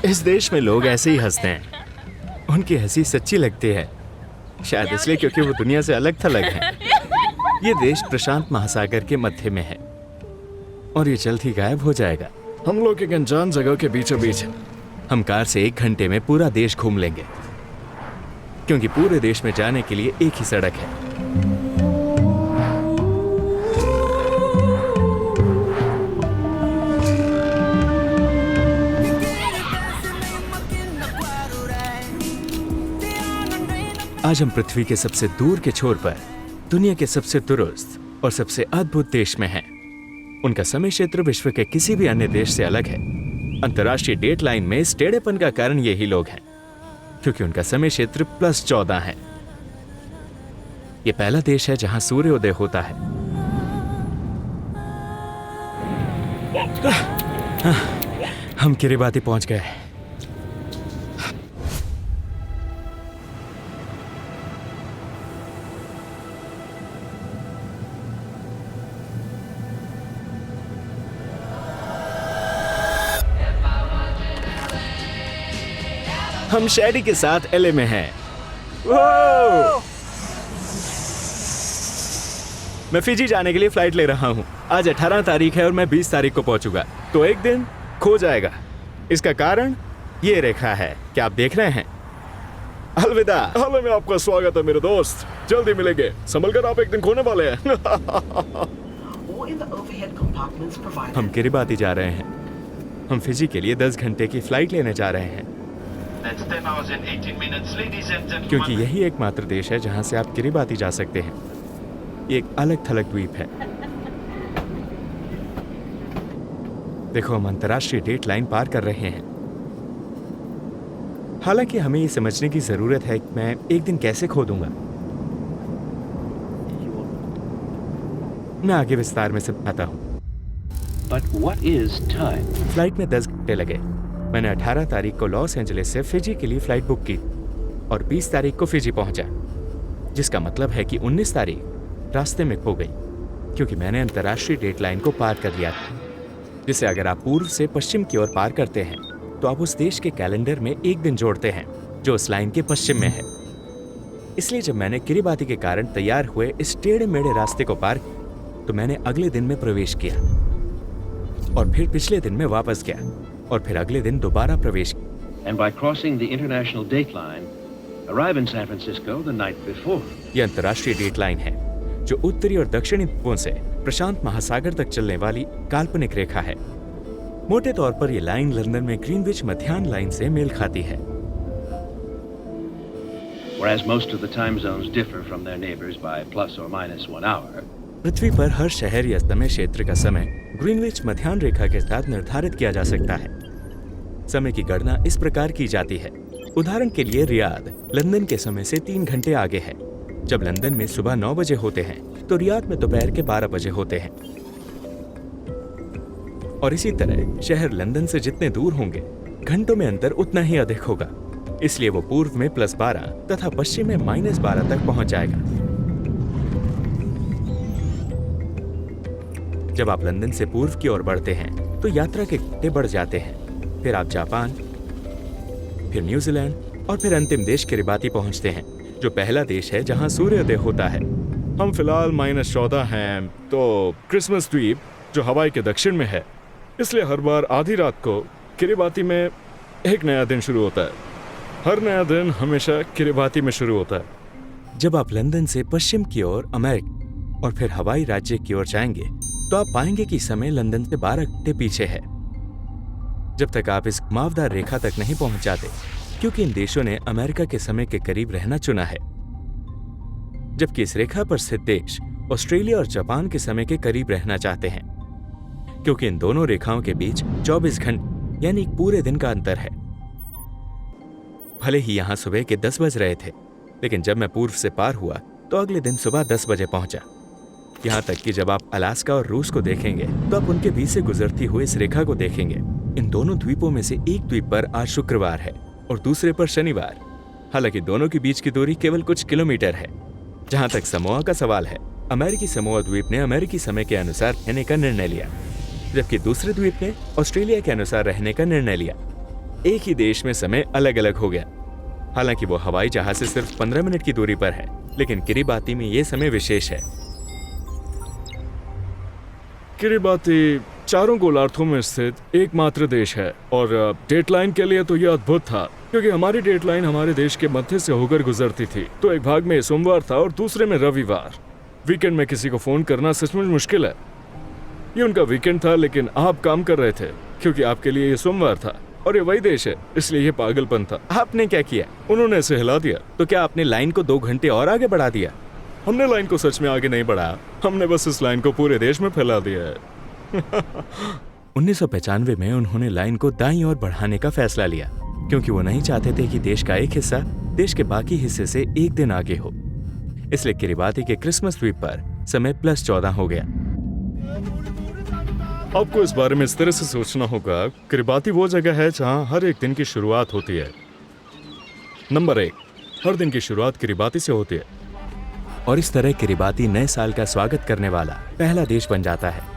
इस देश में लोग ऐसे ही हंसते हैं। उनकी हंसी सच्ची लगती है, शायद इसलिए क्योंकि वो दुनिया से अलग थलग हैं। ये देश प्रशांत महासागर के मध्य में है और ये जल्द ही गायब हो जाएगा। हम लोग एक अनजान जगह के बीचों बीच हैं। हम कार से 1 घंटे में पूरा देश घूम लेंगे, क्योंकि पूरे देश में जाने के लिए एक ही सड़क है। आज हम पृथ्वी के सबसे दूर के छोर पर दुनिया के सबसे दुरुस्त और सबसे अद्भुत देश में हैं। उनका समय क्षेत्र विश्व के किसी भी अन्य देश से अलग है। अंतर्राष्ट्रीय डेट लाइन में इस टेढ़ेपन का कारण यही लोग हैं, क्योंकि उनका समय क्षेत्र +14 है। यह पहला देश है जहां सूर्योदय होता है। हम किरिबाती पहुंच गए। हम शैडी के साथ एलए में हैं। मैं फिजी जाने के लिए फ्लाइट ले रहा हूं। आज 18 तारीख है और मैं 20 तारीख को पहुंचूंगा, तो एक दिन खो जाएगा। इसका कारण ये रेखा है, क्या आप देख रहे हैं? अलविदा। हाल में आपका स्वागत है मेरे दोस्त, जल्दी मिलेंगे। संभल कर, आप एक दिन खोने वाले हैं। हम किरिबाती जा रहे हैं। हम फिजी के लिए 10 घंटे की फ्लाइट लेने जा रहे हैं, क्योंकि यही एकमात्र देश है जहां से आप किरिबाती जा सकते हैं। ये एक अलग थलग द्वीप है। देखो, हम अंतर्राष्ट्रीय डेट लाइन पार कर रहे हैं। हालांकि हमें ये समझने की जरूरत है कि मैं एक दिन कैसे खो दूंगा। मैं आगे विस्तार में समझाता हूं। फ्लाइट में 10 घंटे लगे। मैंने 18 तारीख को लॉस एंजलिस से फिजी के लिए फ्लाइट बुक की और 20 तारीख को फिजी पहुंचा, जिसका मतलब है कि 19 तारीख रास्ते में खो गई, क्योंकि मैंने अंतर्राष्ट्रीय डेट लाइन को पार कर लिया था, जिसे अगर आप पूर्व से पश्चिम की ओर पार करते हैं तो आप उस देश के कैलेंडर में एक दिन जोड़ते हैं जो उस लाइन के पश्चिम में है। इसलिए जब मैंने किरिबाती के कारण तैयार हुए इस टेढ़े मेढ़े रास्ते को पार किया, तो मैंने अगले दिन में प्रवेश किया और फिर पिछले दिन में वापस गया और फिर अगले दिन दोबारा प्रवेश किया। And by crossing the international date line, arrive in San Francisco the night before. यह अंतर्राष्ट्रीय डेट लाइन है जो उत्तरी और दक्षिणी ध्रुवों से प्रशांत महासागर तक चलने वाली काल्पनिक रेखा है। मोटे तौर पर यह लाइन लंदन में ग्रीनविच मध्याह्न लाइन से मेल खाती है। Whereas most of the time zones differ from their neighbors by ±1 hour. पृथ्वी पर हर शहर या समय क्षेत्र का समय ग्रीनविच मध्याह्न रेखा के साथ निर्धारित किया जा सकता है। समय की गणना इस प्रकार की जाती है। उदाहरण के लिए रियाद लंदन के समय से 3 घंटे आगे है। जब लंदन में सुबह 9 बजे होते हैं तो रियाद में दोपहर के 12 बजे होते हैं। और इसी तरह शहर लंदन से जितने दूर होंगे घंटों में अंतर उतना ही अधिक होगा। इसलिए वो पूर्व में +12 तथा पश्चिम में -12 तक पहुंच जाएगा। जब आप लंदन से पूर्व की ओर बढ़ते हैं तो यात्रा के घंटे बढ़ जाते हैं। फिर आप जापान, फिर न्यूजीलैंड और फिर अंतिम देश किरिबाती पहुंचते हैं, जो पहला देश है जहां सूर्योदय होता है। हम फिलहाल -14 हैं, तो क्रिसमस द्वीप जो हवाई के दक्षिण में है, इसलिए हर बार आधी रात को किरिबाती में एक नया दिन शुरू होता है। हर नया दिन हमेशा किरिबाती में शुरू होता है। जब आप लंदन से पश्चिम की ओर अमेरिका और फिर हवाई राज्य की ओर जाएंगे तो आप पाएंगे कि समय लंदन से 12 घंटे पीछे है, जब तक आप इस घुमावदार रेखा तक नहीं पहुंच जाते, क्योंकि इन देशों ने अमेरिका के समय के करीब रहना चुना है, जबकि इस रेखा पर स्थित देश ऑस्ट्रेलिया और जापान के समय के करीब रहना चाहते हैं, क्योंकि इन दोनों रेखाओं के बीच 24 घंटे यानी पूरे दिन का अंतर है। भले ही यहां सुबह के 10 बज रहे थे, लेकिन जब मैं पूर्व से पार हुआ तो अगले दिन सुबह 10 बजे पहुंचा। यहाँ तक कि जब आप अलास्का और रूस को देखेंगे तो आप उनके बीच से गुजरती हुई इस रेखा को देखेंगे। इन दोनों द्वीपों में से एक द्वीप पर आज शुक्रवार है और दूसरे पर शनिवार। हालांकि दोनों के बीच की दूरी केवल कुछ किलोमीटर है। जहाँ तक समोआ का सवाल है, अमेरिकी समोआ द्वीप ने अमेरिकी समय के अनुसार रहने का निर्णय लिया, जबकि दूसरे द्वीप ने ऑस्ट्रेलिया के अनुसार रहने का निर्णय लिया। एक ही देश में समय अलग अलग हो गया। हालांकि वो हवाई जहाज से सिर्फ 15 मिनट की दूरी पर है, लेकिन किरिबाती में ये समय विशेष है। किरिबाती चारों गोलार्धों में स्थित एकमात्र देश है और डेडलाइन के लिए तो यह अद्भुत था, क्योंकि हमारी डेडलाइन हमारे देश के मध्य से होकर गुजरती थी। तो एक भाग में सोमवार था और दूसरे में रविवार। वीकेंड में किसी को फोन करना सचमुच मुश्किल है। ये उनका वीकेंड था, लेकिन आप काम कर रहे थे क्योंकि आपके लिए ये सोमवार था और ये वही देश है, इसलिए ये पागलपन था। आपने क्या किया? उन्होंने इसे हिला दिया। तो क्या आपने लाइन को 2 घंटे और आगे बढ़ा दिया? हमने लाइन को सच में आगे नहीं बढ़ाया, हमने बस इस लाइन को पूरे देश में फैला दिया है। 1995 में उन्होंने लाइन को दाईं ओर बढ़ाने का फैसला लिया, क्योंकि वो नहीं चाहते थे कि देश का एक हिस्सा देश के बाकी हिस्से से एक दिन आगे हो। इसलिए किरिबाती के क्रिसमस द्वीप पर समय +14 हो गया। आपको इस बारे में इस तरह से सोचना होगा, किरिबाती वो जगह है जहां हर एक दिन की शुरुआत होती है। नंबर 1, हर दिन की शुरुआत किरिबाती से होती है। और इस तरह किरिबाती नए साल का स्वागत करने वाला पहला देश बन जाता है।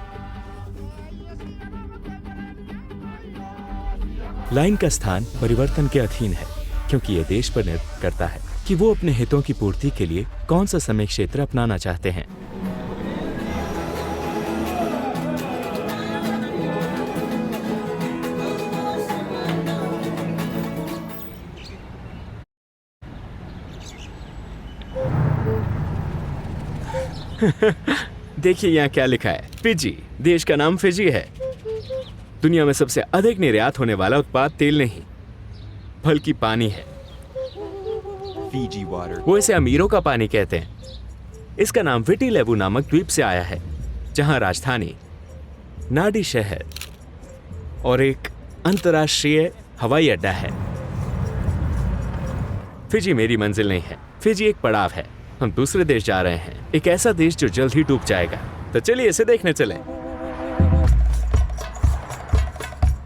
लाइन का स्थान परिवर्तन के अधीन है, क्योंकि यह देश पर निर्भर करता है कि वो अपने हितों की पूर्ति के लिए कौन सा समय क्षेत्र अपनाना चाहते हैं। देखिए यहाँ क्या लिखा है, फिजी। देश का नाम फिजी है। दुनिया में सबसे अधिक निर्यात होने वाला उत्पाद तेल नहीं, बल्कि पानी है। Fiji water. वो इसे अमीरों का पानी कहते हैं। इसका नाम विटी लेवू नामक द्वीप से आया है, जहां राजधानी नाडी शहर और एक अंतर्राष्ट्रीय हवाई अड्डा है। फिजी मेरी मंजिल नहीं है, फिजी एक पड़ाव है। हम दूसरे देश जा रहे हैं, एक ऐसा देश जो जल्द ही डूब जाएगा। तो चलिए इसे देखने चलें।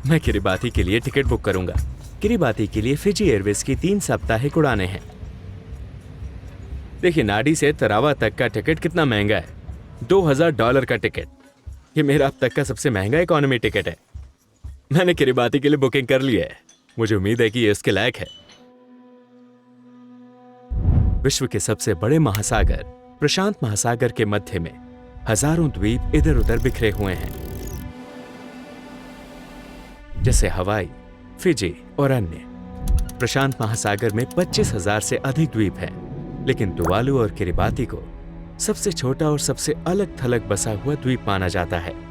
मैं किरिबाती के लिए टिकट बुक करूंगा। किरिबाती के लिए फिजी एयरवेज की 3 साप्ताहिक उड़ानें हैं। देखिए नाडी से तरावा तक का टिकट कितना महंगा है, $2000 का टिकट। ये मेरा अब तक का सबसे महंगा इकोनॉमी टिकट है। मैंने किरिबाती के लिए बुकिंग कर ली है। मुझे उम्मीद है कि ये इसके लायक है। विश्व के सबसे बड़े महासागर प्रशांत महासागर के मध्य में हजारों द्वीप इधर उधर बिखरे हुए हैं, जैसे हवाई, फिजी और अन्य। प्रशांत महासागर में 25,000 से अधिक द्वीप हैं, लेकिन तुवालू और किरिबाती को सबसे छोटा और सबसे अलग थलग बसा हुआ द्वीप माना जाता है।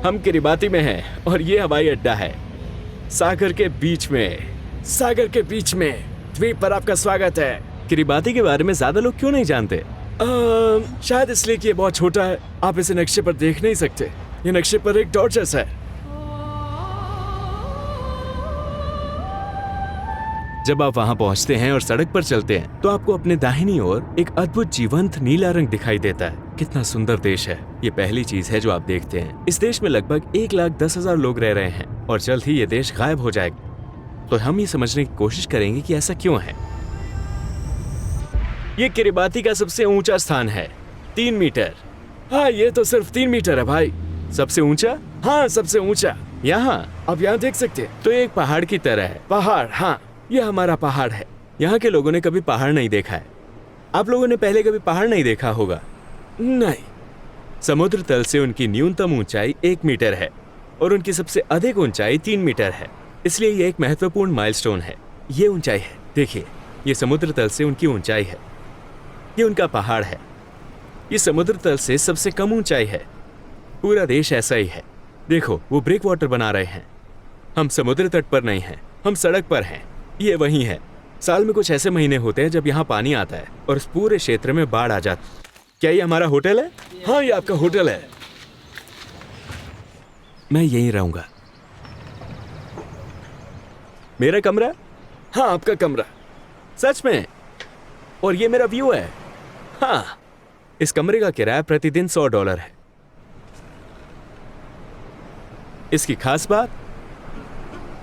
हम किरिबाती में हैं और ये हवाई अड्डा है, सागर के बीच में। सागर के बीच में द्वीप पर आपका स्वागत है। किरिबाती के बारे में ज्यादा लोग क्यों नहीं जानते? शायद इसलिए कि ये बहुत छोटा है, आप इसे नक्शे पर देख नहीं सकते। ये नक्शे पर एक डॉट जैसा है। जब आप वहां पहुंचते हैं और सड़क पर चलते हैं, तो आपको अपने दाहिनी ओर एक अद्भुत जीवंत नीला रंग दिखाई देता है। कितना सुंदर देश है। ये पहली चीज है जो आप देखते हैं। इस देश में लगभग 1,10,000 लोग रह रहे हैं और जल्द ही ये देश गायब हो जाएगा। तो हम ये समझने की कोशिश करेंगे कि ऐसा क्यों है। ये किरिबाती का सबसे ऊंचा स्थान है, 3 मीटर। हाँ, ये तो सिर्फ 3 मीटर है भाई। सबसे ऊंचा? हाँ, सबसे ऊंचा। यहाँ आप यहाँ देख सकते हैं। तो ये एक पहाड़ की तरह है। पहाड़? हाँ, ये हमारा पहाड़ है। यहाँ के लोगों ने कभी पहाड़ नहीं देखा है। आप लोगों ने पहले कभी पहाड़ नहीं देखा होगा? नहीं। समुद्र तल से उनकी न्यूनतम ऊंचाई 1 मीटर है और उनकी सबसे अधिक ऊंचाई 3 मीटर है। इसलिए ये एक महत्वपूर्ण माइलस्टोन है। ये ऊंचाई है, देखिए, ये समुद्र तल से उनकी ऊंचाई है। ये उनका पहाड़ है। ये समुद्र तल से सबसे कम ऊंचाई है। पूरा देश ऐसा ही है। देखो, वो ब्रेक वाटर बना रहे हैं। हम समुद्र तट पर नहीं हैं, हम सड़क पर हैं। ये वही है। साल में कुछ ऐसे महीने होते हैं जब यहाँ पानी आता है और इस पूरे क्षेत्र में बाढ़ आ जाती। क्या ये हमारा होटल है? हाँ, ये आपका होटल है। मैं यहीं रहूंगा। मेरा कमरा? हाँ, आपका कमरा। सच में? और ये मेरा व्यू है। हाँ, इस कमरे का किराया प्रतिदिन $100 है। इसकी खास बात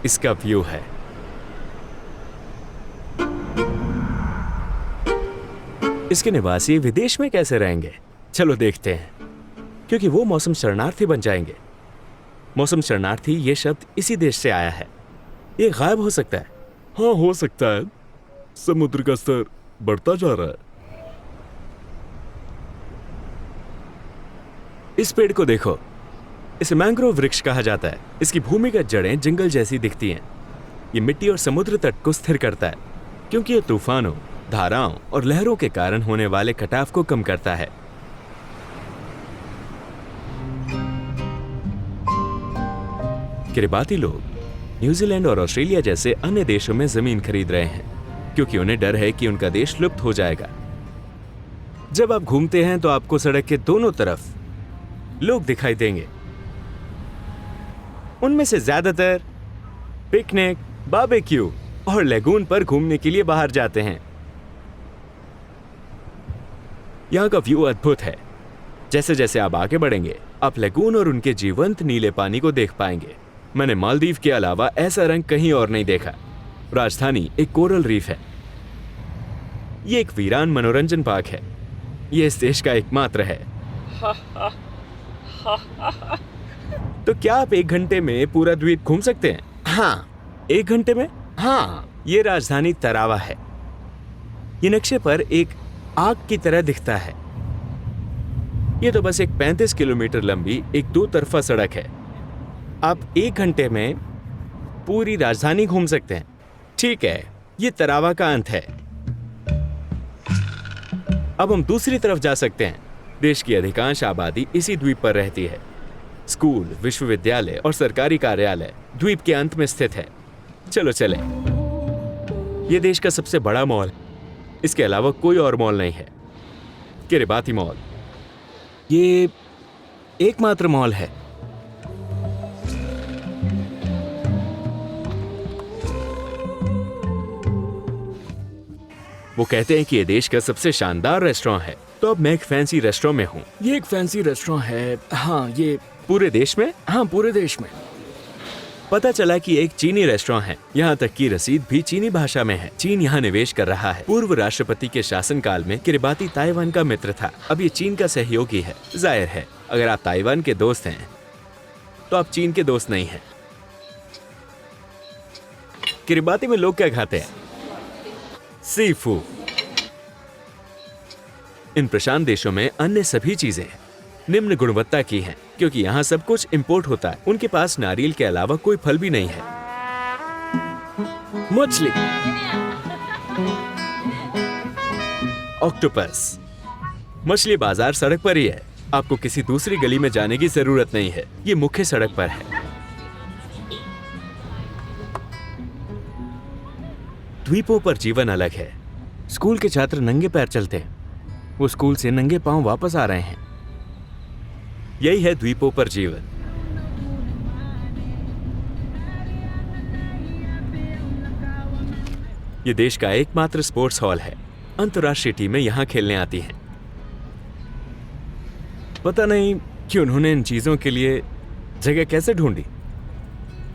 इसका व्यू है। इसके निवासी विदेश में कैसे रहेंगे? चलो देखते हैं, क्योंकि वो मौसम शरणार्थी बन जाएंगे। मौसम शरणार्थी ये शब्द इसी देश से आया है। ये गायब हो सकता है। हाँ, हो सकता है। समुद्र का स्तर बढ़ता जा रहा है। इस पेड़ को देखो, इसे मैंग्रोव वृक्ष कहा जाता है। इसकी भूमिगत जड़ें जंगल जैसी दिखती हैं। ये मिट्टी और समुद्र तट को स्थिर करता है, क्योंकि ये तूफानों, धाराओं और लहरों के कारण होने वाले कटाव को कम करता है। किरिबाती लोग न्यूजीलैंड और ऑस्ट्रेलिया जैसे अन्य देशों में जमीन खरीद रहे हैं, क्योंकि उन्हें डर है कि उनका देश लुप्त हो जाएगा। जब आप घूमते हैं तो आपको सड़क के दोनों तरफ लोग दिखाई देंगे। उनमें से ज्यादातर पिकनिक, बारबेक्यू और लेगून पर घूमने के लिए बाहर जाते हैं। यहां का व्यू अद्भुत है। जैसे जैसे आप आगे बढ़ेंगे, आप लेगून और उनके जीवंत नीले पानी को देख पाएंगे। मैंने मालदीव के अलावा ऐसा रंग कहीं और नहीं देखा। राजधानी एक कोरल रीफ है। ये एक वीरान मनोरंजन पार्क है। ये इस देश का एकमात्र है। तो क्या आप 1 घंटे में पूरा द्वीप घूम सकते हैं? हाँ। 1 घंटे में? हाँ। ये राजधानी तरावा है। ये नक्शे पर एक आग की तरह दिखता है। ये तो बस एक 35 किलोमीटर लंबी एक 2 तरफा सड़क है। आप 1 घंटे में पूरी राजधानी घूम सकते हैं। ठीक है, ये तरावा का अंत है। अब हम दूसरी तरफ जा सकते हैं। देश की अधिकांश आबादी इसी द्वीप पर रहती है। स्कूल, विश्वविद्यालय और सरकारी कार्यालय द्वीप के अंत में स्थित है। चलो चले। ये देश का सबसे बड़ा मॉल है। इसके अलावा कोई और मॉल नहीं है। किरिबाती मॉल ये एकमात्र मॉल है। वो कहते हैं कि ये देश का सबसे शानदार रेस्टोरेंट है। तो अब मैं एक फैंसी रेस्टोरेंट में हूँ। ये एक फैंसी रेस्टोरेंट है। हाँ, ये पूरे देश में? हाँ, पूरे देश में। पता चला कि एक चीनी रेस्टोरेंट है। यहाँ तक की रसीद भी चीनी भाषा में है। चीन यहाँ निवेश कर रहा है। पूर्व राष्ट्रपति के शासनकाल में किरिबाती ताइवान का मित्र था। अब ये चीन का सहयोगी है। जाहिर है, अगर आप ताइवान के दोस्त हैं तो आप चीन के दोस्त नहीं हैं। किरिबाती में लोग क्या खाते हैं? Sea food. इन प्रशांत देशों में अन्य सभी चीजें निम्न गुणवत्ता की हैं, क्योंकि यहाँ सब कुछ इंपोर्ट होता है। उनके पास नारियल के अलावा कोई फल भी नहीं है। मछली, ऑक्टोपस। मछली बाजार सड़क पर ही है। आपको किसी दूसरी गली में जाने की जरूरत नहीं है। ये मुख्य सड़क पर है। द्वीपों पर जीवन अलग है। स्कूल के छात्र नंगे पैर चलते हैं। वो स्कूल से नंगे पांव वापस आ रहे हैं। यही है द्वीपों पर जीवन। ये देश का एकमात्र स्पोर्ट्स हॉल है। अंतर्राष्ट्रीय टीमें यहां खेलने आती हैं। पता नहीं कि उन्होंने इन चीजों के लिए जगह कैसे ढूंढी।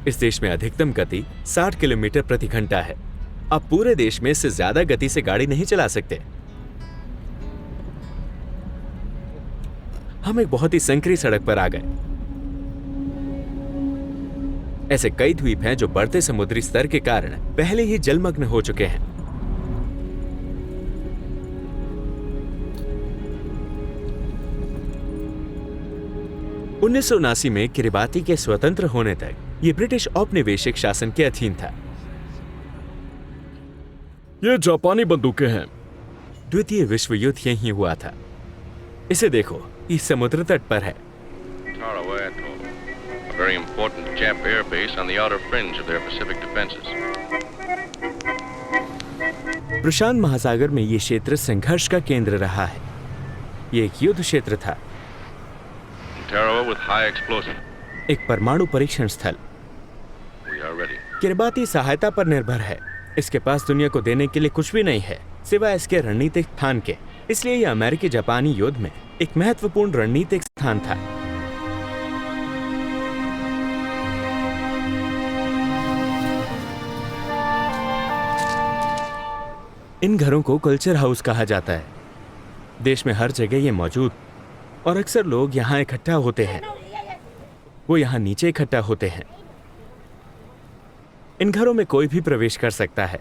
इस देश में अधिकतम गति 60 किलोमीटर प्रति घंटा है। आप पूरे देश में इससे ज्यादा गति से गाड़ी नहीं चला सकते। हम एक बहुत ही संकरी सड़क पर आ गए। ऐसे कई द्वीप हैं जो बढ़ते समुद्री स्तर के कारण पहले ही जलमग्न हो चुके हैं। उन्नीस में किरिबाती के स्वतंत्र होने तक ये ब्रिटिश औपनिवेशिक शासन के अधीन था। ये जापानी बंदूकें हैं। द्वितीय विश्व युद्ध यहीं हुआ था। इसे देखो, ये समुद्र तट पर है। Tarawa Atoll, a very important Jap air base on the outer fringe of their Pacific defenses. प्रशांत महासागर में ये क्षेत्र संघर्ष का केंद्र रहा है। ये एक युद्ध क्षेत्र था। Tarawa with high explosive. एक परमाणु परीक्षण स्थल। We are ready. किरिबाती सहायता पर निर्भर है। इसके पास दुनिया को देने के लिए कुछ भी नहीं है सिवाय इसके रणनीतिक स्थान के। इसलिए यह अमेरिकी जापानी युद्ध में एक महत्वपूर्ण रणनीतिक स्थान था। इन घरों को कल्चर हाउस कहा जाता है। देश में हर जगह ये मौजूद, और अक्सर लोग यहाँ इकट्ठा होते हैं। वो यहाँ नीचे इकट्ठा होते हैं। इन घरों में कोई भी प्रवेश कर सकता है।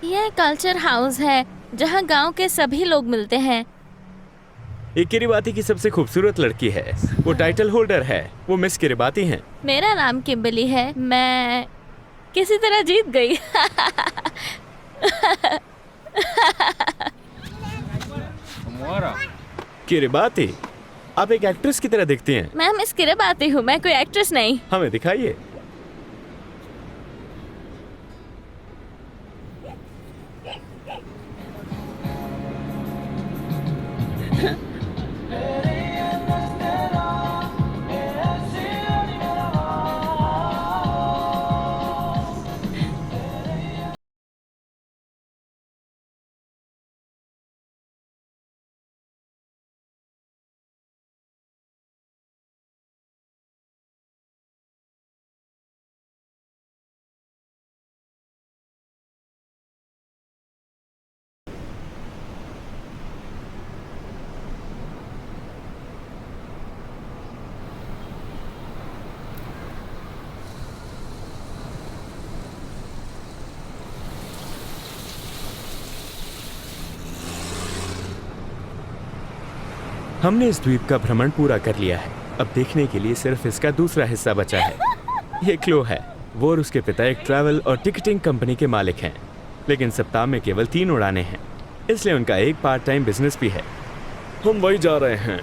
यह कल्चर हाउस है जहाँ गांव के सभी लोग मिलते हैं। ये किरिबाती की सबसे खूबसूरत लड़की है। वो टाइटल होल्डर है। वो मिस किरिबाती हैं। मेरा नाम किम्बली है। मैं किसी तरह जीत गई। किरिबाती, आप एक एक्ट्रेस की तरह दिखती हैं। मैं मिस किरिबाती हूँ, मैं कोई एक्ट्रेस नहीं। हमें दिखाइए। हमने इस द्वीप का भ्रमण पूरा कर लिया है। अब देखने के लिए सिर्फ इसका दूसरा हिस्सा बचा है। ये क्लो है। वो और उसके पिता एक ट्रैवल और टिकटिंग कंपनी के मालिक हैं, लेकिन सप्ताह में केवल 3 उड़ानें हैं, इसलिए उनका एक पार्ट टाइम बिजनेस भी है। हम वही जा रहे हैं।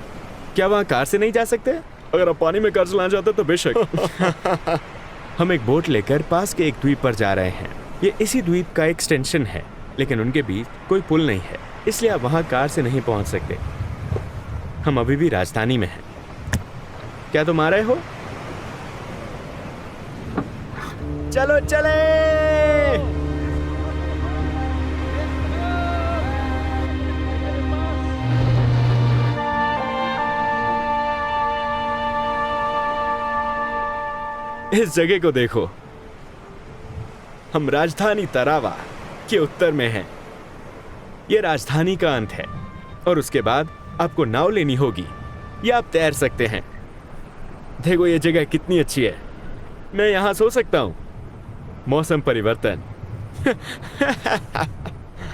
क्या वहाँ कार से नहीं जा सकते? अगर आप पानी में कार चलाना चाहते तो बेशक। हम एक बोट लेकर पास के एक द्वीप पर जा रहे हैं। ये इसी द्वीप का एक्सटेंशन है, लेकिन उनके बीच कोई पुल नहीं है, इसलिए आप वहाँ कार से नहीं पहुँच सकते। हम अभी भी राजधानी में हैं। क्या तुम आ रहे हो? चलो चले। इस जगह को देखो। हम राजधानी तरावा के उत्तर में हैं। यह राजधानी का अंत है, और उसके बाद आपको नाव लेनी होगी या आप तैर सकते हैं। देखो ये जगह कितनी अच्छी है। मैं यहाँ सो सकता हूँ। मौसम परिवर्तन।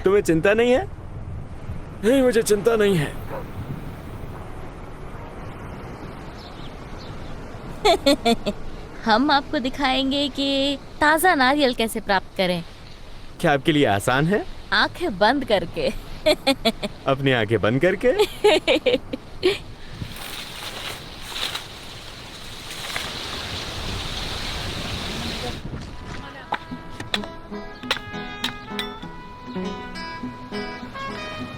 तुम्हें चिंता नहीं है? नहीं, मुझे चिंता नहीं है। हम आपको दिखाएंगे कि ताज़ा नारियल कैसे प्राप्त करें। क्या आपके लिए आसान है? आंखें बंद करके। अपनी आंखें बंद करके।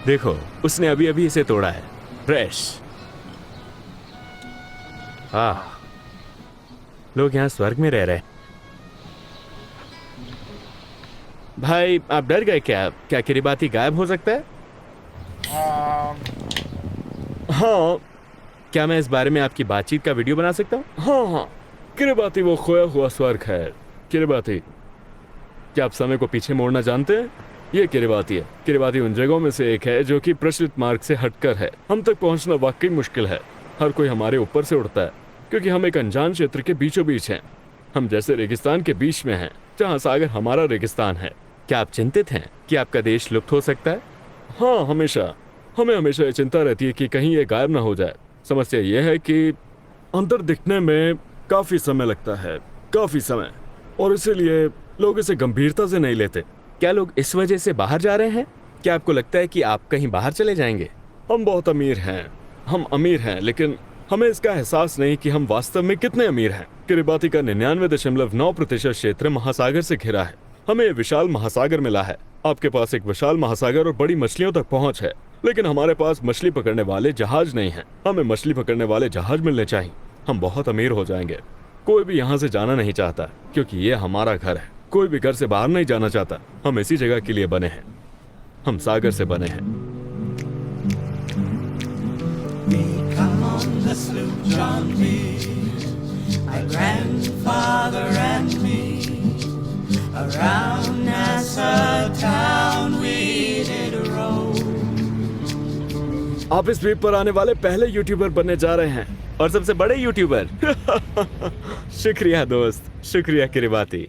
देखो, उसने अभी अभी इसे तोड़ा है। फ्रेश। हाँ, लोग यहाँ स्वर्ग में रह रहे हैं। भाई, आप डर गए क्या? क्या किरिबाती गायब हो सकता है? हाँ। क्या मैं इस बारे में आपकी बातचीत का वीडियो बना सकता हूँ? हाँ, किरिबाती वो खोया हुआ स्वर्ग है। किरिबाती, क्या आप समय को पीछे मोड़ना जानते हैं? ये किरिबाती है। किरिबाती उन जगहों में से एक है जो कि प्रचलित मार्ग से हटकर है। हम तक पहुंचना वाकई मुश्किल है। हर कोई हमारे ऊपर से उड़ता है, क्योंकि हम एक अनजान क्षेत्र के बीचों बीच हैं। हम जैसे रेगिस्तान के बीच में हैं, जहाँ सागर हमारा रेगिस्तान है। क्या आप चिंतित हैं कि आपका देश लुप्त हो सकता है? हाँ, हमेशा। हमें हमेशा ये चिंता रहती है कि कहीं ये गायब ना हो जाए। समस्या ये है कि अंतर दिखने में काफी समय लगता है, काफी समय, और इसीलिए लोग इसे गंभीरता से नहीं लेते। क्या लोग इस वजह से बाहर जा रहे हैं? क्या आपको लगता है कि आप कहीं बाहर चले जाएंगे? हम बहुत अमीर हैं। हम अमीर हैं, लेकिन हमें इसका एहसास नहीं कि हम वास्तव में कितने अमीर हैं। किरिबाती का 99.9% क्षेत्र महासागर से घिरा है। हमें विशाल महासागर मिला है। आपके पास एक विशाल महासागर और बड़ी मछलियों तक पहुंच है, लेकिन हमारे पास मछली पकड़ने वाले जहाज नहीं हैं। हमें मछली पकड़ने वाले जहाज मिलने चाहिए। हम बहुत अमीर हो जाएंगे। कोई भी यहाँ से जाना नहीं चाहता, क्योंकि ये हमारा घर है। कोई भी घर से बाहर नहीं जाना चाहता। हम इसी जगह के लिए बने हैं। हम सागर से बने हैं। Come on the sloop, John B. My grandfather and me. Around Nassau town we did roll. आप इस द्वीप पर आने वाले पहले यूट्यूबर बनने जा रहे हैं। और सबसे बड़े यूट्यूबर। शुक्रिया दोस्त, शुक्रिया किरिबाती।